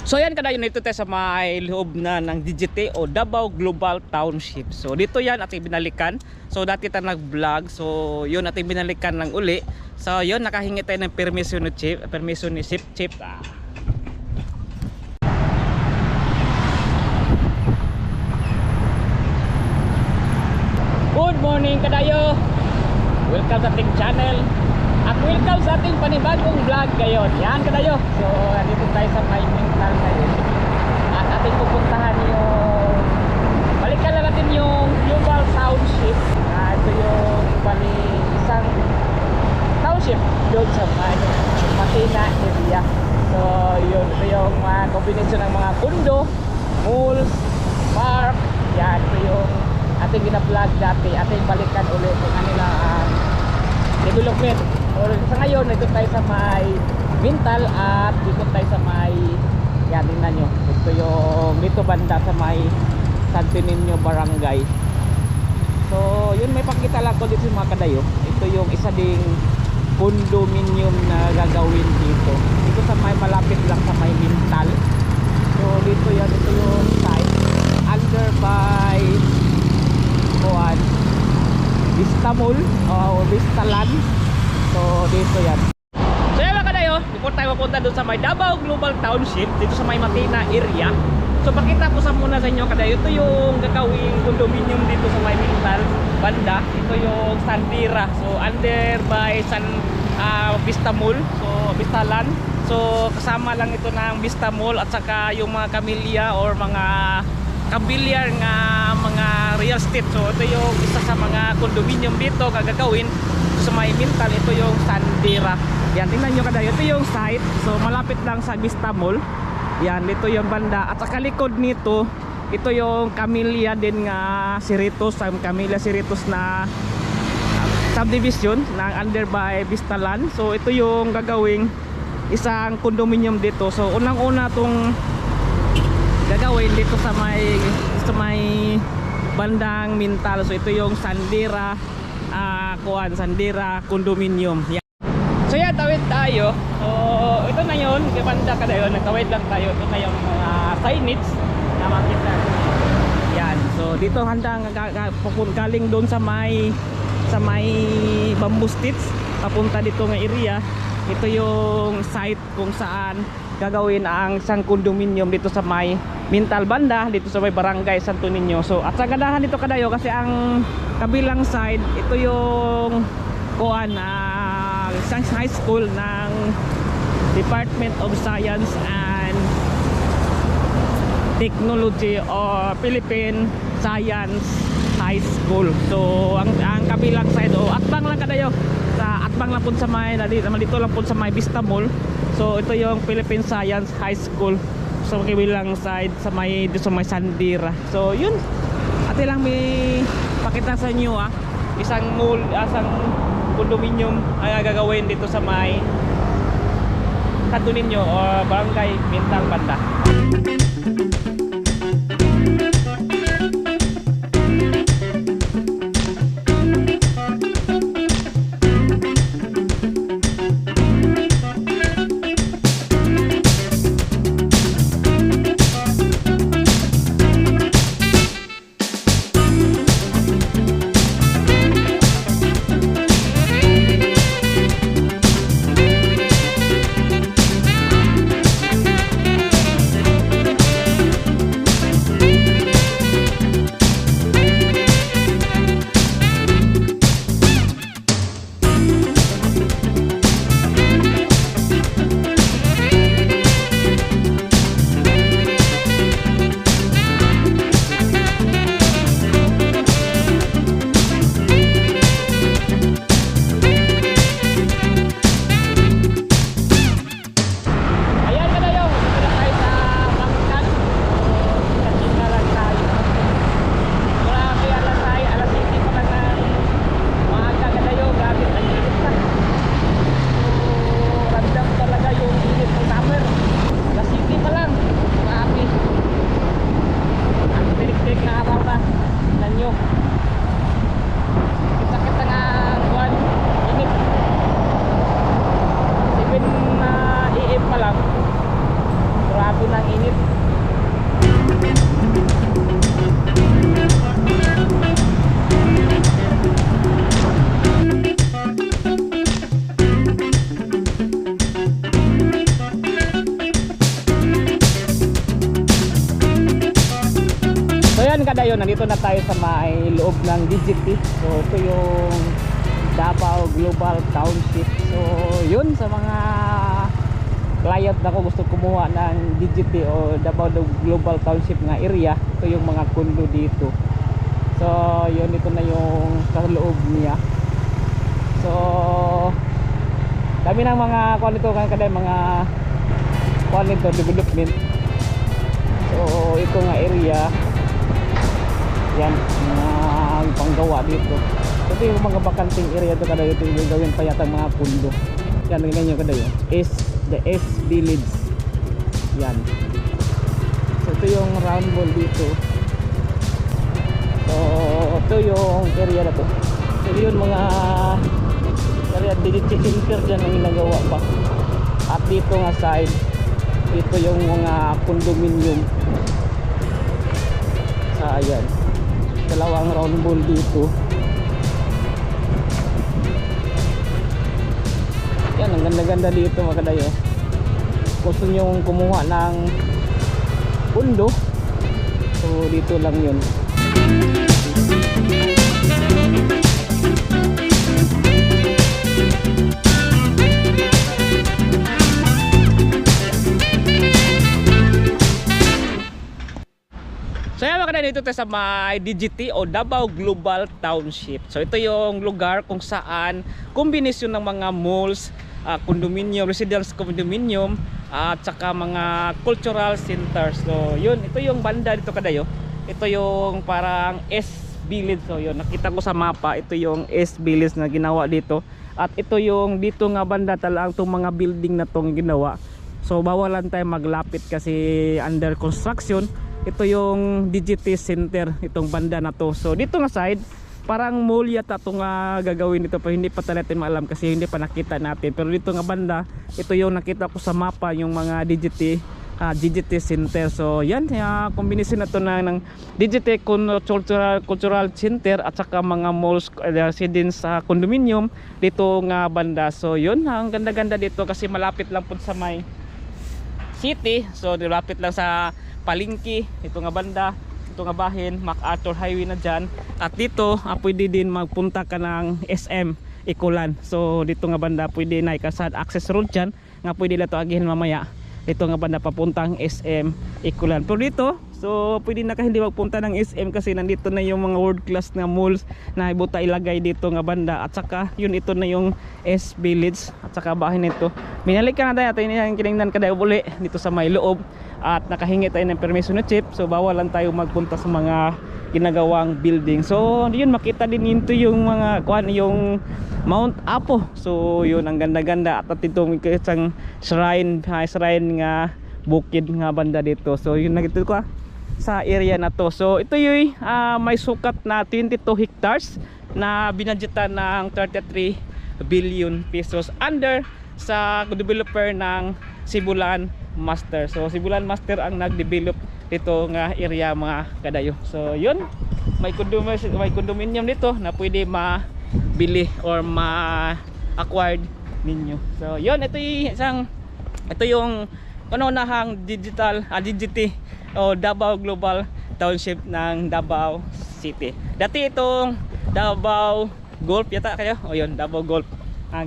So yan kadayon nito tayo sa may loob na ng DGT o Davao Global Township. So dito yan ating binalikan. So dati tayo nag-vlog. So yun ating binalikan lang uli. So yun nakahingi tayo ng permission ni Chief. Chief. Good morning kadayo. Welcome sa ating channel. At welcome sa ating panibagong vlog ngayon. Yan kadayo. So dito tayo sa may mental ngayon. At ating pupuntahan yung balikan lang natin yung Global Township. Ito yung bali isang township doon sa may Matina area. So yun, ito yung combination ng mga condo, malls, park. Yan, ito yung ating gina-vlog dati. Ating balikan ulit kung ano nila development. Or sa ngayon, ito tayo sa may Mintal at dito tayo sa may yan, tingnan nyo. Ito yung dito banda sa may Santo Niño Barangay. So, yun may pakita lang ko dito mga kadayo. Ito yung isa ding condominium na gagawin dito. Dito sa may malapit lang sa may Mintal. So, dito yan. Ito yung site. Under by Vista Mall o Vista Land. So dito yan. So yan mga kadayo, before tayo mapunta doon sa may Davao Global Township, dito sa may Matina area. So pakita ko sa muna sa inyo kadayo, ito yung gagawing condominium dito sa may Mintal banda. Ito yung Sandira. So under by Vista Mall, so Vista Land. So kasama lang ito ng Vista Mall at saka yung mga Camellia or mga kabilyar nga mga real estate. So ito yung isa sa mga condominium dito gagawin sa may Mintal. Ito yung Sandira. Yan, tingnan nyo kadayo, ito yung site. So malapit lang sa Vista Mall. Yan, dito yung banda. At sa kalikod nito, ito yung Camellia din nga Cerritos, Camellia Cerritos na subdivision ng under by Vista Land. So ito yung gagawing isang condominium dito. So unang-una tong gagawin dito sa may bandang Mintal. So ito yung Sandira Sandira condominium. Yan. So yan, tawid tayo. So ito na yun, banda ka na yun, nagtawid lang tayo. Ito na yung mga signage na makita. Yan, so dito handang galing doon sa may bamboo sticks papunta dito ng area. Ito yung site kung saan gagawin ang isang condominium dito sa may Mintal banda, dito sa may Barangay Santo Niño. So at sa ganahan dito kadayo kasi ang kabilang side, ito yung isang high school ng Department of Science and Technology or Philippine Science High School. So ang kabilang side atbang lang kadayo sa atbang lang po sa may dito lang po sa may Vista Mall. So ito yung Philippine Science High School sa kabilang side sa may Sandira. So yun, ate lang may pakita sa inyo isang mall, isang condominium ay gagawin dito sa may Santo Niño o Barangay Mintal banda. kadayo, nandito na tayo sa may loob ng DGT. So ito yung Davao Global Township. So yun, sa mga client na ko gusto kumuha ng DGT o Davao Global Township nga area, ito yung mga condo dito. So yun, ito na yung kaloob niya. So kami ng mga kuan ito kada mga kuan ito development. So ito nga area yan, mga panggawa dito. Ito yung mga bakanting area ito kada, ito yung gawin pa yata mga condo. Yan, ganyan yung kada yun, the S Village yan. So ito yung round ball dito. So ito yung area na to. So yun, mga area DGT center dyan ang ginagawa pa. At dito nga side, ito yung mga condominium. Sa ayan, dalawang round ball dito. Yan, ang ganda-ganda dito mga kadayo. Gusto nyo kumuha ng pundo, so dito lang yun. So yan mga kadayo, dito tayo sa may DGT o Davao Global Township. So ito yung lugar kung saan kombinasyon ng mga malls, condominium, residence condominium, at saka mga cultural centers. So yun, ito yung banda dito kadayo. Ito yung parang S Village. So yun, nakita ko sa mapa, ito yung S Village na ginawa dito. At ito yung dito nga banda talagang itong mga building na tong ginawa. So bawalan tayo maglapit kasi under construction. Ito yung DGT Center, itong banda na to. So dito nga side, parang mall yata itong gagawin dito, pero hindi pa tayo natin maalam kasi hindi pa nakita natin. Pero dito nga banda, ito yung nakita ko sa mapa, yung mga DGT Center. So yan, kombinasyon na to ng DGT Cultural Center at saka mga malls, residence, condominium dito nga banda. So yun, ang ganda-ganda dito kasi malapit lang po sa may city. So malapit lang sa palengke, ito nga banda, ito nga bahin, MacArthur Highway na dyan. At dito, pwede din magpunta ka ng SM Ikulan. So dito nga banda, pwede na ikasad access road dyan, nga pwede na ito agihin mamaya. Dito nga banda papuntang SM Ikulan. Pero dito, so pwede na ka hindi magpunta ng SM kasi nandito na yung mga world class na malls na ibuta ilagay dito nga banda. At saka yun, ito na yung S Village at saka bahin nito. Minalik ka na tayo, ito yung kinignan ka tayo uli dito sa may loob. At nakahingi tayo ng permission na chip, so bawal lang tayo magpunta sa mga ginagawang building. So yun, makita din into yung mga yung Mount Apo. So yun, ang ganda-ganda. At itong isang shrine nga bukid nga banda dito. So yun, nakita ko sa area na to. So ito yung may sukat na 22 hectares na binadgetan ng 33 billion pesos under sa developer ng Sibulan Master. So Sibulan Master ang nag-develop dito nga area mga kadayo. So yun, may condominium dito na pwede mabili or ma-acquired ninyo. So yun, ito yung panunahang DGT o Davao Global Township ng Davao City. Dati itong Davao Golf yata kayo, o yun, Davao Golf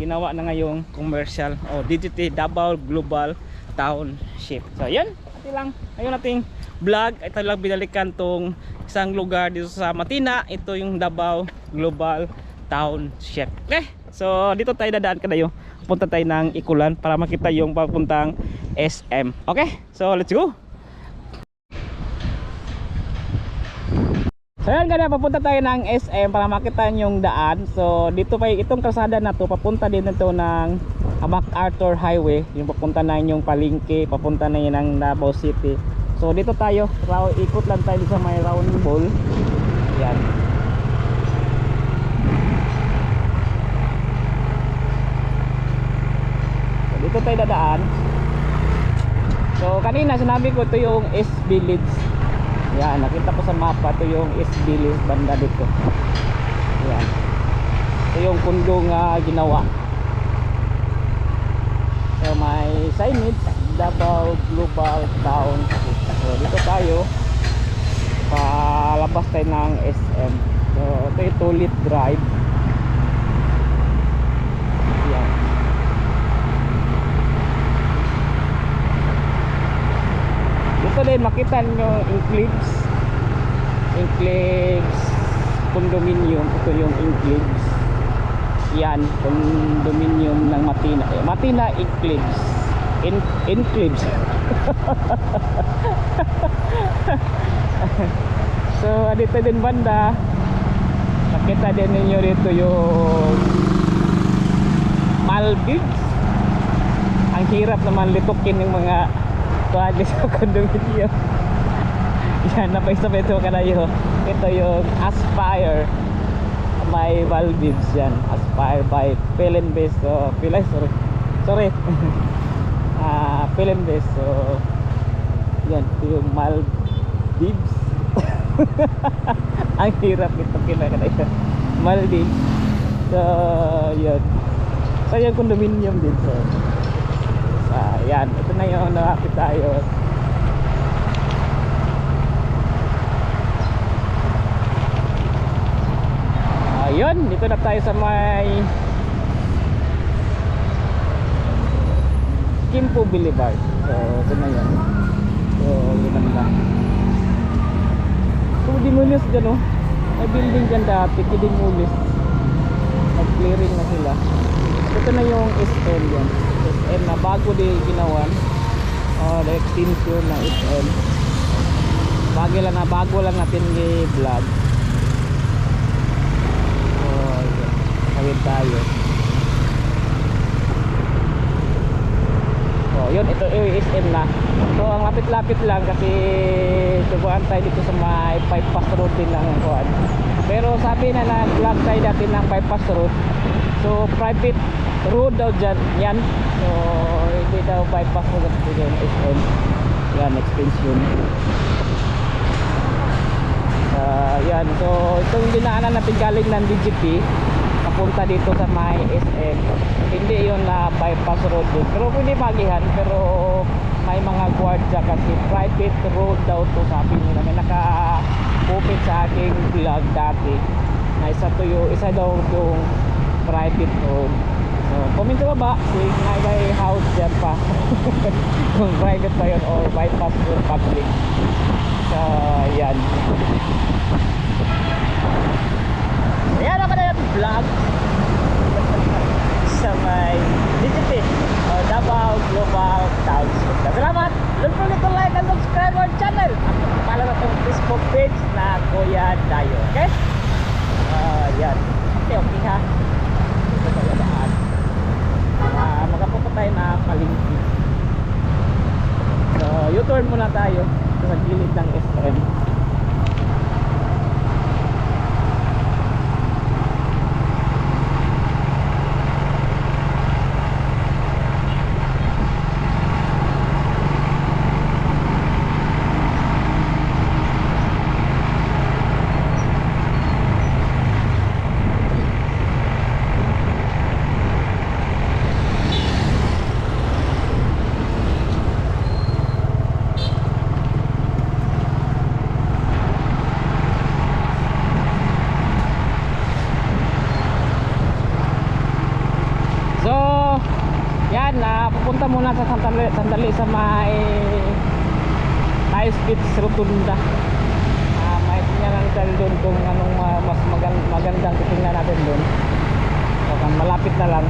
ginawa na ngayong commercial o DGT Davao Global Township. So yun, ito lang ngayon nating vlog. Ito lang binalikan tong isang lugar dito sa Matina. Ito yung Davao Global Township. Okay, so dito tayo dadaan kadayo, punta tayo ng Ikulan para makita yung papuntang SM. Okay, so let's go. So yan, ganyan, papunta tayo ng SM para makita yung daan. So dito pa itong kalsada na to, papunta din ito ng MacArthur Highway, yung papunta na yung palengke, papunta na yun ng Davao City. So dito tayo, ikot lang tayo sa may round ball. Yan. So dito tayo dadaan. So kanina sinabi ko ito yung S Village. Yan, nakita ko sa mapa, ito yung S Village banda dito. Yan. Ito yung kundo nga ginawa. So may signage, Davao Global Township. So dito tayo pa palabas tayo ng SM. So ito yung Tulit Drive. Yan. Dito din makita nyo Inclives condominium. Ito yung Inclives. Yan, condominium ng Matina. Matina Inclives. Inclives. So dito din banda makita din ninyo dito yung Maldives. Ang hirap naman litukin ng mga tuwali sa condominium. Yan, napaisabay ito kanayo. Ito yung Aspire by Maldives. Yan, Aspire by Philinbase. So, sorry Philinbase. So yan, ito yung Maldives. Ang hirap ito kinakanayo, Maldives. So yan, so yung condominium din. So yan, ito na yung nakapit tayo. Ayun, dito na tayo sa may Kimpo Boulevard. So ito na yan. So yun lang. So dimulis dyan, oh. May building dyan dati, kidimulis. Nag-clearing na sila. Ito na yung SM yan. SM na bago din ginawan. The extension ng SM. Bago lang natin i-vlog. So yun, kawin tayo. So yun, ito yung SM na. So ang lapit-lapit lang kasi tubuan tayo dito sa may bypass road din ng kuwan. Pero sabi na vlog tayo dati ng bypass road. So private road daw dyan yan. So hindi daw bypass road dito yung SM. Yan, extension. Yan, so itong dinaanan natin galing ng DGP papunta dito sa may SM. Hindi yun na bypass road dun. Pero pwede magihan, pero may mga guardia kasi private road daw to, sabi nila. May naka-open sa aking vlog dati na isa daw yung private road. So comment sa baba kung may house dyan pa kung private pa yun or bypass road public. So yan, ayan ako na yung vlog sa may DGP o Davao Global Township. Salamat! Don't forget to like and subscribe our channel at pala na itong Facebook page na Kuya Dayo. Okay? Yan. Okay ha. Ito tayo daan. Makapunta tayo na Palengke. So U-turn muna tayo sa gilid ng SM. Pupunta muna sa sandali sa may high speed rotunda. May tingnan tayo doon kung anong mas magandang titingnan natin doon. So, malapit na lang.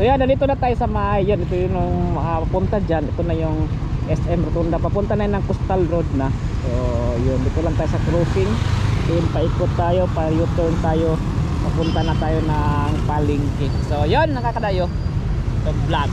So yan, nandito na tayo sa may, yan, ito yung papunta dyan, ito na yung SM Rotunda, papunta na ng Coastal Road na. So yun, dito lang tayo sa crossing, yun, paikot tayo, pa-U-turn tayo, papunta na tayo ng Palengke. So yun, nakakadayo, so vlog.